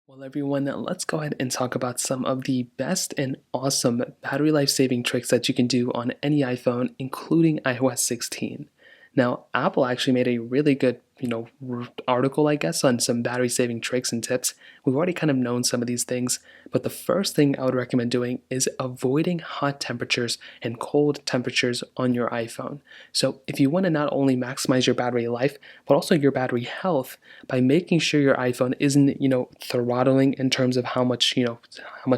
Well, everyone, let's go ahead and talk about some of the best and awesome battery life saving tricks that you can do on any iPhone, including iOS 16. Now, Apple actually made a really good, article, I guess, on some battery saving tricks and tips. We've already kind of known some of these things, but the first thing I would recommend doing is avoiding hot temperatures and cold temperatures on your iPhone. So, if you want to not only maximize your battery life, but also your battery health by making sure your iPhone isn't, throttling in terms of how much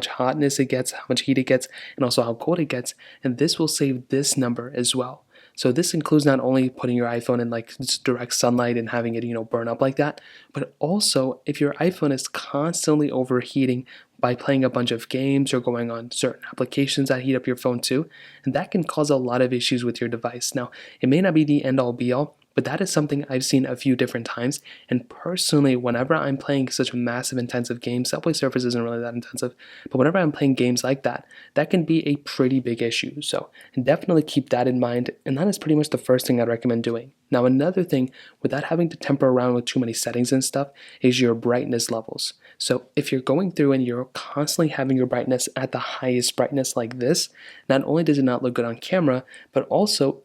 hotness it gets, how much heat it gets, and also how cold it gets, and this will save this number as well. So this includes not only putting your iPhone in like direct sunlight and having it, burn up like that, but also if your iPhone is constantly overheating by playing a bunch of games or going on certain applications that heat up your phone too, and that can cause a lot of issues with your device. Now, it may not be the end all be all, but that is something I've seen a few different times. And personally, whenever I'm playing such massive intensive games, Subway Surfers isn't really that intensive, but whenever I'm playing games like that, that can be a pretty big issue. So definitely keep that in mind. And that is pretty much the first thing I'd recommend doing. Now, another thing, without having to temper around with too many settings and stuff, is your brightness levels. So if you're going through and you're constantly having your brightness at the highest brightness like this, not only does it not look good on camera, but also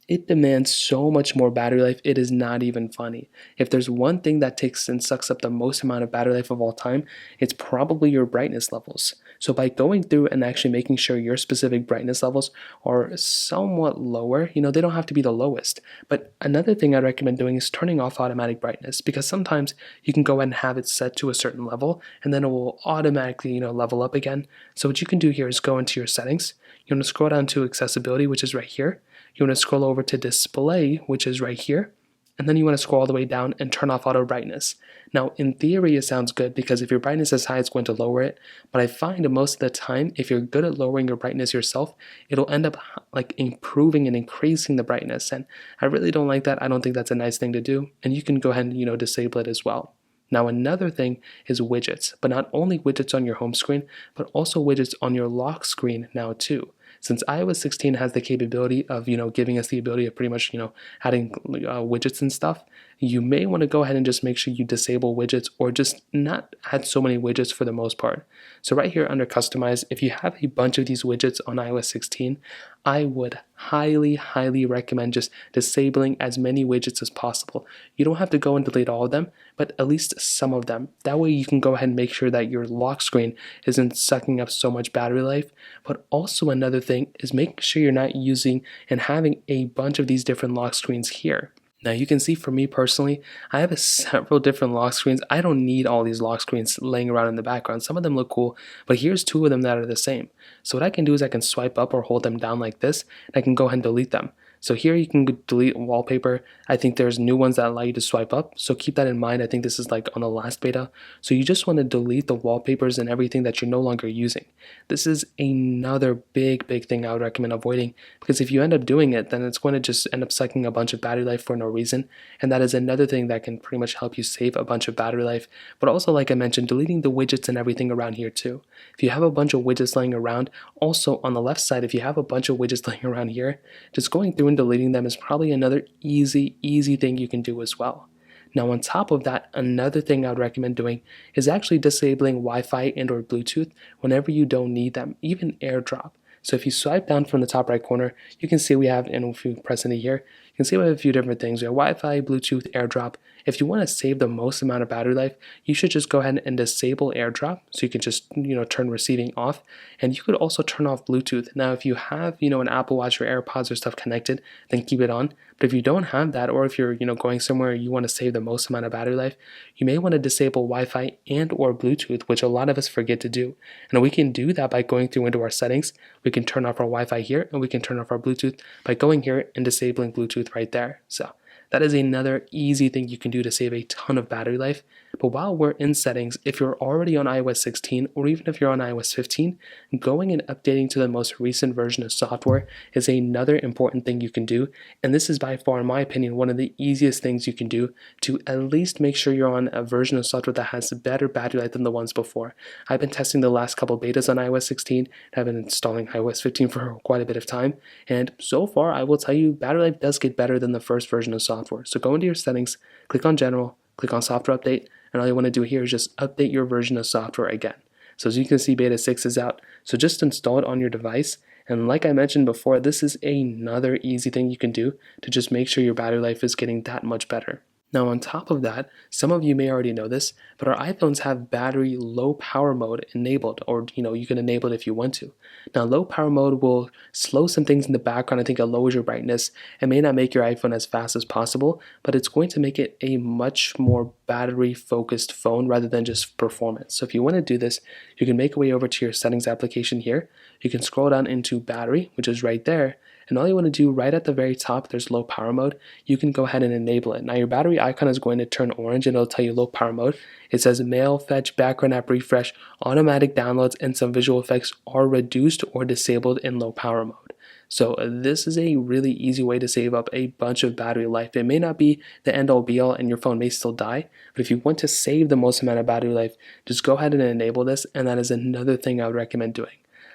it demands so much more battery life, it is not even funny. If there's one thing that takes and sucks up the most amount of battery life of all time, it's probably your brightness levels. So by going through and actually making sure your specific brightness levels are somewhat lower, they don't have to be the lowest. But another thing I recommend doing is turning off automatic brightness, because sometimes you can go ahead and have it set to a certain level and then it will automatically, level up again. So what you can do here is go into your settings. You want to scroll down to accessibility, which is right here. You want to scroll over to display, which is right here. And then you want to scroll all the way down and turn off auto brightness. Now, in theory, it sounds good because if your brightness is high, it's going to lower it. But I find most of the time, if you're good at lowering your brightness yourself, it'll end up like improving and increasing the brightness. And I really don't like that. I don't think that's a nice thing to do. And you can go ahead and, disable it as well. Now, another thing is widgets, but not only widgets on your home screen, but also widgets on your lock screen now too. Since iOS 16 has the capability of, giving us the ability of pretty much, adding widgets and stuff, you may want to go ahead and just make sure you disable widgets or just not add so many widgets for the most part. So right here under customize, if you have a bunch of these widgets on iOS 16, I would highly, highly recommend just disabling as many widgets as possible. You don't have to go and delete all of them, but at least some of them. That way you can go ahead and make sure that your lock screen isn't sucking up so much battery life. But also another thing is making sure you're not using and having a bunch of these different lock screens here. Now you can see for me personally, I have several different lock screens. I don't need all these lock screens laying around in the background. Some of them look cool, but here's two of them that are the same. So what I can do is I can swipe up or hold them down like this, and I can go ahead and delete them. So here you can delete Wallpaper. I think there's new ones that allow you to swipe up, so keep that in mind. I think this is like on the last beta. So you just want to delete the wallpapers and everything that you're no longer using. This is another big thing I would recommend avoiding, because if you end up doing it, then it's going to just end up sucking a bunch of battery life for no reason. And that is another thing that can pretty much help you save a bunch of battery life. But also, like I mentioned, deleting the widgets and everything around here too. If you have a bunch of widgets laying around, also on the left side, if you have a bunch of widgets laying around here, just going through and deleting them is probably another easy thing you can do as well. Now on top of that, another thing I would recommend doing is actually disabling Wi-Fi and or Bluetooth whenever you don't need them, even Airdrop. So if you swipe down from the top right corner, you can see we have, and if you press into here, you can see we have a few different things. We have Wi-Fi, Bluetooth, Airdrop. If you want to save the most amount of battery life, you should just go ahead and disable Airdrop, so you can just, turn receiving off. And you could also turn off Bluetooth. Now, if you have, an Apple Watch or AirPods or stuff connected, then keep it on. But if you don't have that, or if you're, going somewhere you want to save the most amount of battery life, you may want to disable Wi-Fi and or Bluetooth, which a lot of us forget to do. And we can do that by going through into our settings. We can turn off our Wi-Fi here, and we can turn off our Bluetooth by going here and disabling Bluetooth right there. So that is another easy thing you can do to save a ton of battery life. But while we're in settings, if you're already on iOS 16 or even if you're on iOS 15, going and updating to the most recent version of software is another important thing you can do. And this is by far, in my opinion, one of the easiest things you can do to at least make sure you're on a version of software that has better battery life than the ones before. I've been testing the last couple betas on iOS 16. I've been installing iOS 15 for quite a bit of time. And so far, I will tell you, battery life does get better than the first version of software. So go into your settings, click on General, click on Software Update, and all you want to do here is just update your version of software again. So as you can see, beta 6 is out, so just install it on your device. And like I mentioned before, this is another easy thing you can do to just make sure your battery life is getting that much better. Now on top of that, some of you may already know this, but our iPhones have battery low power mode enabled, or you can enable it if you want to. Now low power mode will slow some things in the background. I think it lowers your brightness. It may not make your iPhone as fast as possible, but it's going to make it a much more battery focused phone rather than just performance. So if you want to do this, you can make your way over to your settings application here. You can scroll down into battery, which is right there. And all you want to do right at the very top, there's low power mode. You can go ahead and enable it. Now your battery icon is going to turn orange and it'll tell you low power mode. It says mail, fetch, background app refresh, automatic downloads, and some visual effects are reduced or disabled in low power mode. So this is a really easy way to save up a bunch of battery life. It may not be the end all be all and your phone may still die, but if you want to save the most amount of battery life, just go ahead and enable this, and that is another thing I would recommend doing.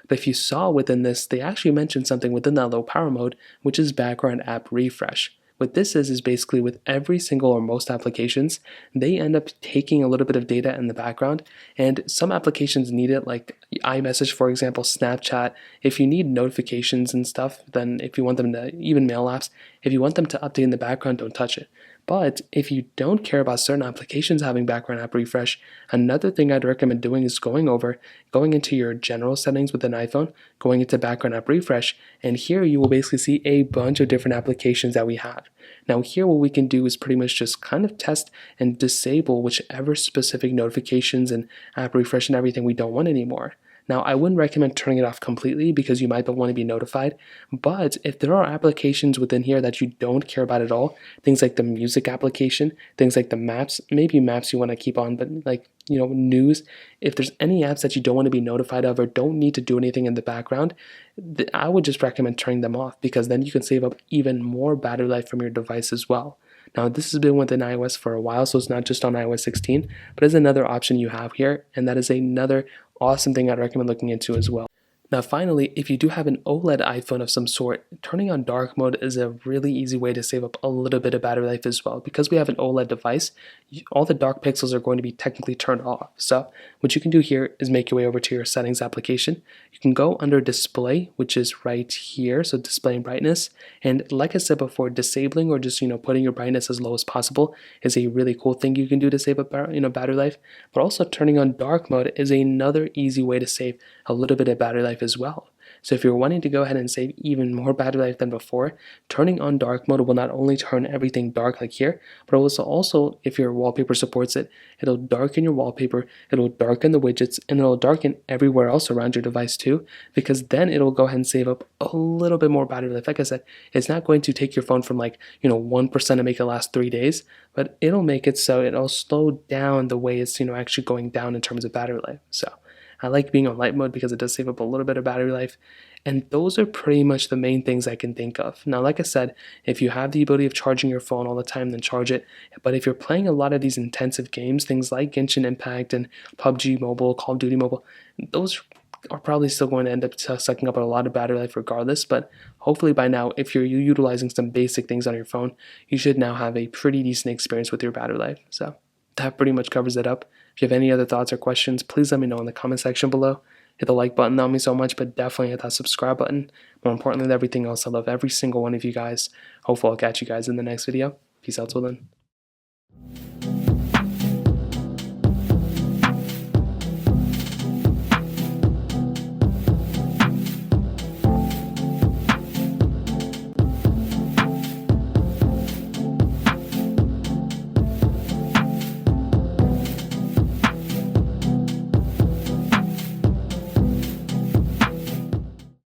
But if you saw within this, they actually mentioned something within that low power mode, which is background app refresh. What this is basically with every single or most applications, they end up taking a little bit of data in the background, and some applications need it, like iMessage, for example, Snapchat. If you need notifications and stuff, then if you want them to, even mail apps, if you want them to update in the background, don't touch it. But if you don't care about certain applications having background app refresh, another thing I'd recommend doing is going into your general settings within iPhone, going into background app refresh, and here you will basically see a bunch of different applications that we have. Now here what we can do is pretty much just kind of test and disable whichever specific notifications and app refresh and everything we don't want anymore. Now, I wouldn't recommend turning it off completely because you might want to be notified, but if there are applications within here that you don't care about at all, things like the music application, things like the maps, maybe maps you want to keep on, but like, news, if there's any apps that you don't want to be notified of or don't need to do anything in the background, I would just recommend turning them off because then you can save up even more battery life from your device as well. Now, this has been within iOS for a while, so it's not just on iOS 16, but it's another option you have here, and that is another awesome thing I'd recommend looking into as well. Now finally, if you do have an OLED iPhone of some sort, turning on dark mode is a really easy way to save up a little bit of battery life as well. Because we have an OLED device, all the dark pixels are going to be technically turned off. So what you can do here is make your way over to your settings application. You can go under display, which is right here, so display and brightness. And like I said before, disabling or just putting your brightness as low as possible is a really cool thing you can do to save up battery life. But also turning on dark mode is another easy way to save a little bit of battery life as well. So if you're wanting to go ahead and save even more battery life than before, turning on dark mode will not only turn everything dark like here, but also if your wallpaper supports it, it'll darken your wallpaper, it'll darken the widgets, and it'll darken everywhere else around your device too, because then it'll go ahead and save up a little bit more battery life. Like I said, it's not going to take your phone from 1% and make it last 3 days, but it'll make it so it'll slow down the way it's actually going down in terms of battery life. So I like being on light mode because it does save up a little bit of battery life. And those are pretty much the main things I can think of. Now, like I said, if you have the ability of charging your phone all the time, then charge it. But if you're playing a lot of these intensive games, things like Genshin Impact and PUBG Mobile, Call of Duty Mobile, those are probably still going to end up sucking up a lot of battery life regardless. But hopefully by now, if you're utilizing some basic things on your phone, you should now have a pretty decent experience with your battery life. So that pretty much covers it up. If you have any other thoughts or questions, please let me know in the comment section below. Hit the like button, that would mean so much, but definitely hit that subscribe button. More importantly than everything else, I love every single one of you guys. Hopefully I'll catch you guys in the next video. Peace out till then.